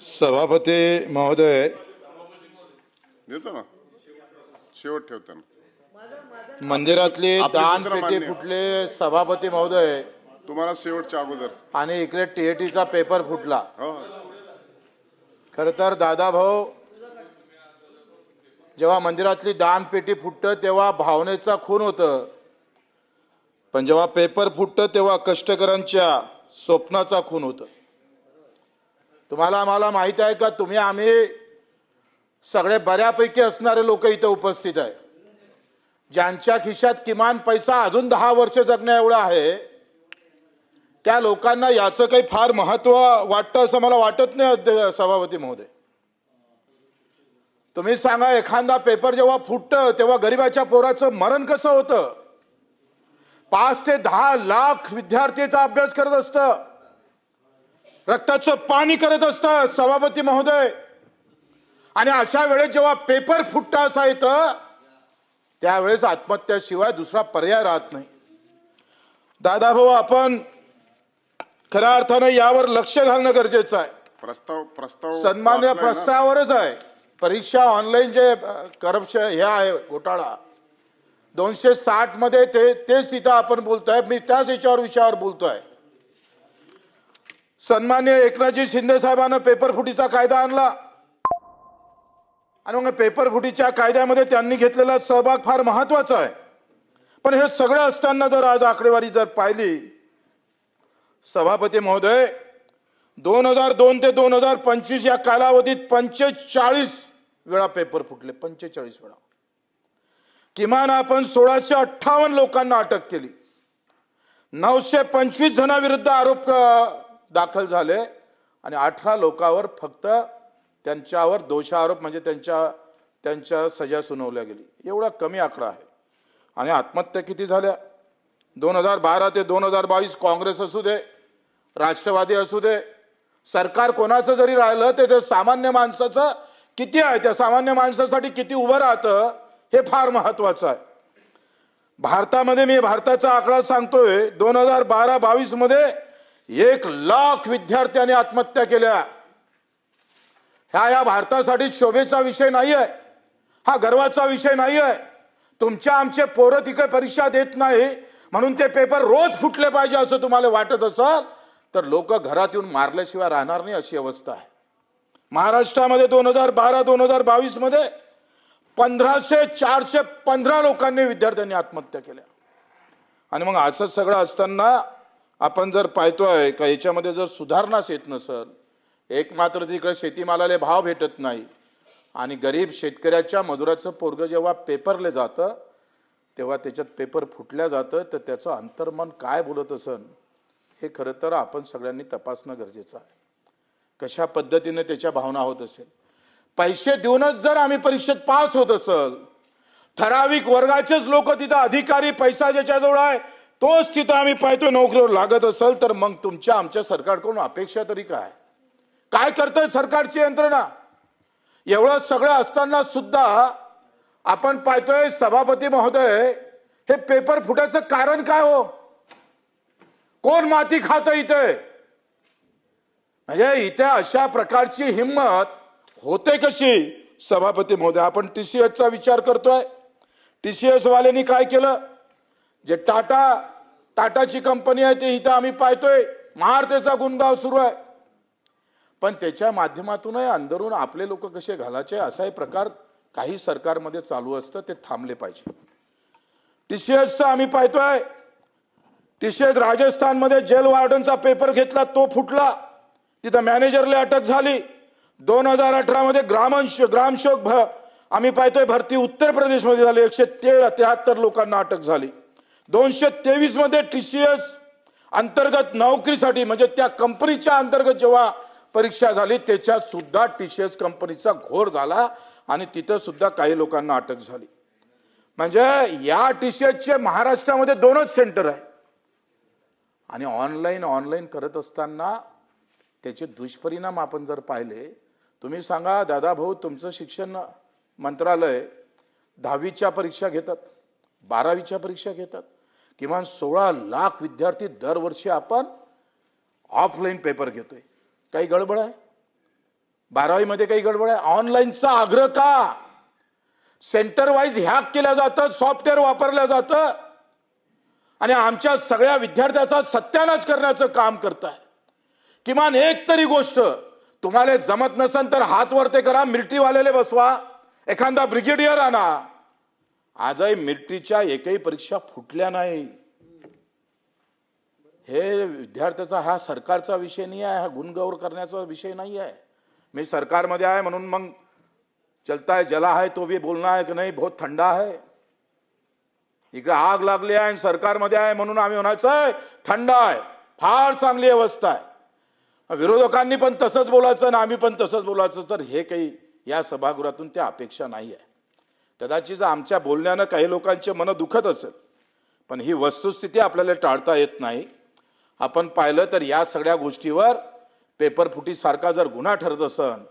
सभापती महोदय, देतो ना, शेवट ठेवताना मंदिरातली आपली दान सूचना पेटी मान्य. फुटले सभापती महोदय, तुम्हाला शेवटच्या अगोदर. आणि इकडे टीएटीचा पेपर फुटला. हो, खर तर दादा भाऊ, जेव्हा मंदिरातली दान पेटी फुटतं तेव्हा भावनेचा खून होतं, पण जेव्हा पेपर फुटतं तेव्हा कष्टकऱ्यांच्या स्वप्नाचा खून होतं. तुम्हाला आम्हाला माहित आहे का, तुम्ही आम्ही सगळे बऱ्यापैकी असणारे लोक इथे उपस्थित आहे, ज्यांच्या खिशात किमान पैसा अजून 10 वर्ष जगण्या एवढा आहे, त्या लोकांना याचं काही फार महत्व वाटतं असं मला वाटत नाही. सभापती महोदय, तुम्ही सांगा, एखादा पेपर जेव्हा फुटतं तेव्हा गरीबाच्या पोराचं मरण कसं होतं? 5 ते 10 लाख विद्यार्थीचा अभ्यास करत असतं, रक्ताचं पाणी करत असतं सभापती महोदय. आणि अशा वेळेस जेव्हा पेपर फुटता असा येतं त्यावेळेस आत्महत्याशिवाय दुसरा पर्याय राहत नाही. दादा भाऊ, आपण खऱ्या अर्थानं यावर लक्ष घालणं गरजेचं आहे. प्रस्ताव सन्मान्य वाचलाय ना? प्रस्तावावरच आहे. परीक्षा ऑनलाईन जे करप्शन हे आहे, घोटाळा 260 मध्ये तेच इथं आपण बोलतोय. मी त्याच विषयावर बोलतोय. सन्मान्य एकनाथजी शिंदे साहेबांना पेपर फुटीचा कायदा आणला, आणि मग पेपर फुटीच्या कायद्यामध्ये त्यांनी घेतलेला सहभाग फार महत्वाचा आहे. पण हे सगळं असताना जर आज आकडेवारी जर पाहिली सभापती महोदय, 2002 ते 2025 या कालावधीत 45 वेळा पेपर फुटले. 45 वेळा. किमान आपण 1658 लोकांना अटक केली. 925 जणांविरुद्ध आरोप दाखल झाले आणि 18 लोकांवर फक्त त्यांच्यावर दोषारोप म्हणजे त्यांच्या सजा सुनावल्या गेली. एवढा कमी आकडा आहे. आणि आत्महत्या किती झाल्या? 2012 ते 2022 काँग्रेस असू दे, राष्ट्रवादी असू दे, सरकार कोणाचं जरी राहिलं ते सामान्य माणसाचं किती आहे, त्या सामान्य माणसासाठी किती उभं राहतं हे फार महत्वाचं आहे. भारतामध्ये, मी भारताचा आकडा सांगतोय, 2012-22 मध्ये 1 लाख विद्यार्थ्यांनी आत्महत्या केल्या. या भारतासाठी शोभेचा विषय नाही आहे, हा गर्वाचा विषय नाही आहे. तुमच्या आमचे पोरं तिकडे परीक्षा देत नाही म्हणून ते पेपर रोज फुटले पाहिजे असं तुम्हाला वाटत असेल तर लोक घरात येऊन मारल्याशिवाय राहणार नाही, अशी अवस्था आहे. महाराष्ट्रामध्ये 2012-2022 मध्ये 415 लोकांनी, विद्यार्थ्यांनी आत्महत्या केल्या. आणि मग असं सगळं असताना आपण जर पाहतोय का याच्यामध्ये जर सुधारणाच येत नसेल, एक मात्र तिकडे शेतीमालाला भाव भेटत नाही आणि गरीब शेतकऱ्याच्या मजुराचं पोरग जेव्हा पेपरले जातं तेव्हा त्याच्यात पेपर फुटल्या जातं, तर त्याचं अंतर्मन काय बोलत असेल हे खरं तर आपण सगळ्यांनी तपासणं गरजेचं आहे. कशा पद्धतीने त्याच्या भावना होत असेल. पैसे देऊनच जर आम्ही परीक्षेत पास होत असेल, ठराविक वर्गाचेच लोक तिथं अधिकारी, पैसा ज्याच्याजवळ आहे तोच तिथं आम्ही पाहतो नोकरीवर लागत असेल, तर मग तुमच्या आमच्या सरकारकडून अपेक्षा तरी काय करतंय सरकारची यंत्रणा? एवढं सगळं असताना सुद्धा आपण पाहतोय सभापती महोदय, हे पेपर फुटायचं कारण काय हो? कोण माती खातं इथे? म्हणजे इथे अशा प्रकारची हिंमत होते कशी? सभापती महोदय, आपण टीसीएसचा विचार करतोय. टीसीएस वाल्यांनी काय केलं? जे टाटाची कंपनी आहे ते इथं आम्ही पाहतोय महारतेचा गुणगाव सुरू आहे, पण त्याच्या माध्यमातूनही अंदरून आपले लोक कसे घालायचे असाही प्रकार काही सरकारमध्ये चालू असतं, ते थांबले पाहिजे. टीसीएसचा आम्ही पाहतोय, टीसीएस राजस्थानमध्ये जेल वॉर्डनचा पेपर घेतला, तो फुटला, तिथं मॅनेजरला अटक झाली. 2018 मध्ये ग्रामशोक आम्ही पाहतोय भरती उत्तर प्रदेशमध्ये झाली, 173 लोकांना अटक झाली. 223 मध्ये टीसीएस अंतर्गत नोकरीसाठी म्हणजे त्या कंपनीच्या अंतर्गत जेव्हा परीक्षा झाली त्याच्यात सुद्धा टीसीएस कंपनीचा घोर झाला आणि तिथं सुद्धा काही लोकांना अटक झाली. म्हणजे या टीसीएसचे महाराष्ट्रामध्ये 2च सेंटर आहे. आणि ऑनलाईन करत असताना त्याचे दुष्परिणाम आपण जर पाहिले, तुम्ही सांगा दादा भाऊ, तुमचं शिक्षण मंत्रालय 10वीच्या परीक्षा घेतात, 12वीच्या परीक्षा घेतात, किमान 16 लाख विद्यार्थी दरवर्षी आपण ऑफलाईन पेपर घेतोय. काही गडबड आहे? 12वीमध्ये काही गडबड आहे? ऑनलाईनचा आग्रह का? सेंटर वाईज हॅक केलं जातं, सॉफ्टवेअर वापरलं जातं आणि आमच्या सगळ्या विद्यार्थ्याचा सत्यानाश करण्याचं काम करताय. किमान एक तरी गोष्ट तुम्हाला जमत नसेल तर हात वरते करा, मिलिटरीवाल्याला बसवा, एखादा ब्रिगेडियर आणा. आजही मिलिटरीच्या एकही परीक्षा फुटल्या नाही. हे विद्यार्थ्याचा, हा सरकारचा विषय नाही आहे, हा गुणगौर करण्याचा विषय नाही आहे. मी सरकारमध्ये आहे म्हणून मग चलता है जला है तो भी बोलना है कि नहीं बहुत ठंडा है. इकडे आग लागली आहे आणि सरकारमध्ये आहे म्हणून आम्ही म्हणायचं थंड आहे, फार चांगली अवस्था आहे. विरोधकांनी पण तसंच बोलायचं आणि आम्ही पण तसंच बोलायचं, तर हे काही या सभागृहातून त्या अपेक्षा नाही आहे. कदाचित आमच्या बोलण्यानं काही लोकांचे मन दुखत असेल, पण ही वस्तुस्थिती आपल्याला टाळता येत नाही. आपण पाहिलं तर या सगळ्या गोष्टीवर पेपरफुटीसारखा जर गुन्हा ठरत असेल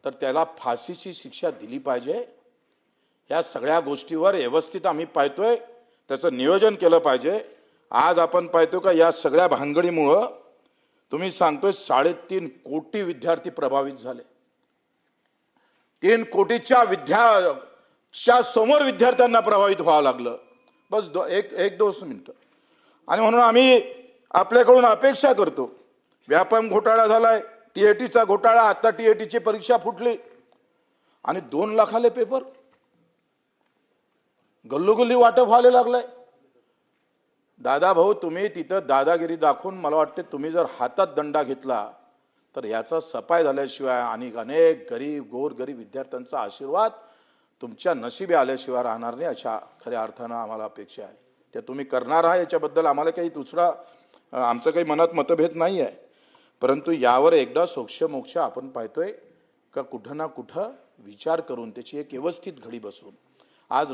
तर त्याला फाशीची शिक्षा दिली पाहिजे. या सगळ्या गोष्टीवर व्यवस्थित आम्ही पाहतोय, त्याचं नियोजन केलं पाहिजे. आज आपण पाहतो का या सगळ्या भानगडीमुळं तुम्ही सांगतोय 3.5 कोटी विद्यार्थी प्रभावित झाले. 3 कोटीच्या समोर विद्यार्थ्यांना प्रभावित व्हावं लागलं. बस एक 2 मिनिटं. आणि म्हणून आम्ही आपल्याकडून अपेक्षा करतो, व्यापम घोटाळा झालाय, टीएटीचा घोटाळा, आता टीएटीची परीक्षा फुटली आणि 2 लाखाले पेपर गल्लोगल्ली वाटप व्हायला लागलाय. दादा भाऊ, तुम्ही तिथं दादागिरी दाखवून मला वाटते तुम्ही जर हातात दंडा घेतला तर याचा सफाई झाल्याशिवाय आणि अनेक गरीब गोरगरीब विद्यार्थ्यांचा आशीर्वाद तुमच्या नशिबी आल्याशिवाय राहणार नाही, अशा खऱ्या अर्थानं आम्हाला अपेक्षा आहे. ते तुम्ही करणार आहे याच्याबद्दल आम्हाला काही दुसरा आमचं काही मनात मतभेद नाही आहे. परंतु यावर एकदा सोक्ष आपण पाहतोय का कुठं ना कुठं विचार करून त्याची एक व्यवस्थित घडी बसवून आज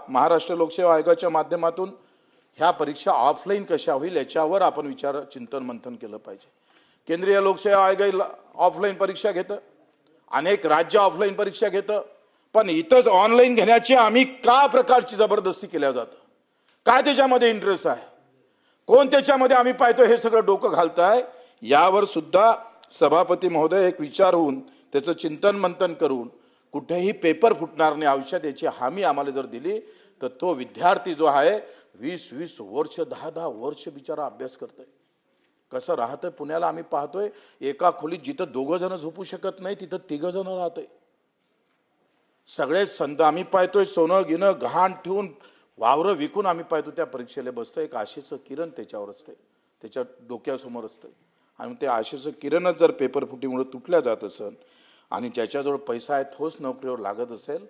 महाराष्ट्र लोकसेवा आयोगाच्या माध्यमातून ह्या परीक्षा ऑफलाईन कशा होईल याच्यावर आपण चिंतन मंथन केलं पाहिजे. केंद्रीय लोकसेवा आयोग ऑफलाईन परीक्षा घेतं, अनेक राज्य ऑफलाईन परीक्षा घेतं, पण इथंच ऑनलाईन घेण्याची आम्ही का प्रकारची जबरदस्ती केल्या जातं? काय त्याच्यामध्ये इंटरेस्ट आहे? कोण त्याच्यामध्ये आम्ही पाहतो हे सगळं डोकं घालताय? यावर सुद्धा सभापती महोदय एक विचार होऊन त्याचं चिंतन मंथन करून कुठेही पेपर फुटणार नाही आयुष्यात याची हमी आम्हाला जर दिली तर तो विद्यार्थी जो आहे 20-20 वर्ष 10-10 वर्ष बिचारा अभ्यास करतोय. कसं राहतंय पुण्याला आम्ही पाहतोय, एका खोलीत जिथं 2 जण झोपू शकत नाही तिथं 3 जण राहतोय. सगळे संत आम्ही पाहतोय सोनं गिनं गहाण ठेवून वावरं विकून आम्ही पाहतो त्या परीक्षेला बसतोय. एक आशेचं किरण त्याच्यावर असते, त्याच्या डोक्यासमोर असतं आणि ते आशेचं किरणच जर पेपर फुटीमुळे तुटल्या जात असेल आणि ज्याच्याजवळ पैसा आहे तोच नोकरीवर लागत असेल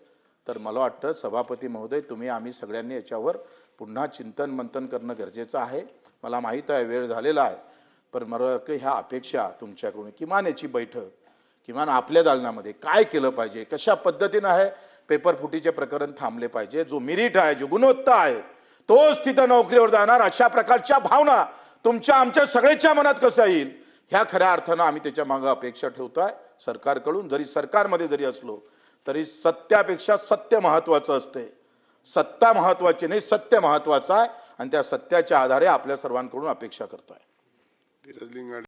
तर मला वाटतं सभापती महोदय तुम्ही आम्ही सगळ्यांनी याच्यावर पुन्हा चिंतन मंथन करणं गरजेचं आहे. मला माहीत आहे वेळ झालेला आहे, पण मला ह्या अपेक्षा तुमच्याकडून किमान याची बैठक, किमान आपल्या दालनामध्ये काय केलं पाहिजे, कशा पद्धतीनं आहे पेपर फुटीचे प्रकरण थांबले पाहिजे, जो मेरिट आहे, जो गुणवत्ता आहे तोच तिथं नोकरीवर जाणार, अशा प्रकारच्या भावना तुमच्या आमच्या सगळ्याच्या मनात कसं येईल ह्या खऱ्या अर्थानं आम्ही त्याच्या मागं अपेक्षा ठेवतोय सरकारकडून. जरी सरकारमध्ये जरी असलो तरी सत्यापेक्षा सत्य महत्वाचं असते. सत्ता महत्वाची नाही, सत्य महत्वाचं आहे आणि त्या सत्याच्या आधारे आपल्या सर्वांकडून अपेक्षा करतोय.